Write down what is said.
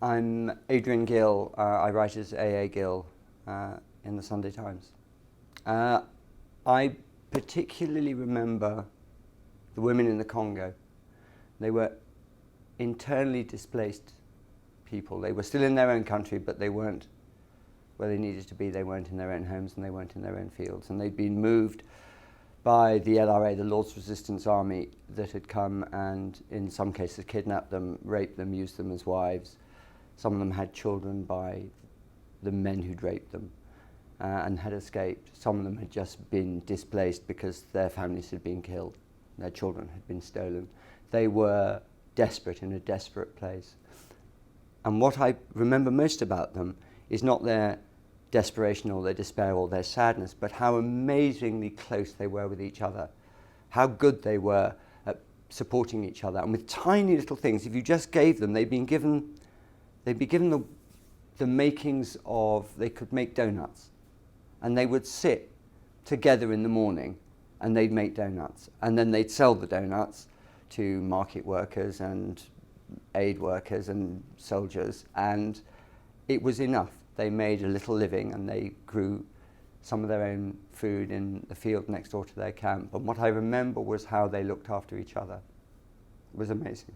I'm Adrian Gill. I write as AA Gill in the Sunday Times. I particularly remember the women in the Congo. They were internally displaced people. They were still in their own country, but they weren't where they needed to be. They weren't in their own homes and they weren't in their own fields. And they'd been moved by the LRA, the Lord's Resistance Army, that had come and in some cases kidnapped them, raped them, used them as wives. Some of them had children by the men who'd raped them and had escaped. Some of them had just been displaced because their families had been killed, their children had been stolen. They were desperate, in a desperate place. And what I remember most about them is not their desperation or their despair or their sadness, but how amazingly close they were with each other, how good they were at supporting each other. And with tiny little things, if you just gave them, they'd be given the makings of, they could make donuts. And they would sit together in the morning and they'd make donuts. And then they'd sell the donuts to market workers and aid workers and soldiers. And it was enough. They made a little living and they grew some of their own food in the field next door to their camp. And what I remember was how they looked after each other. It was amazing.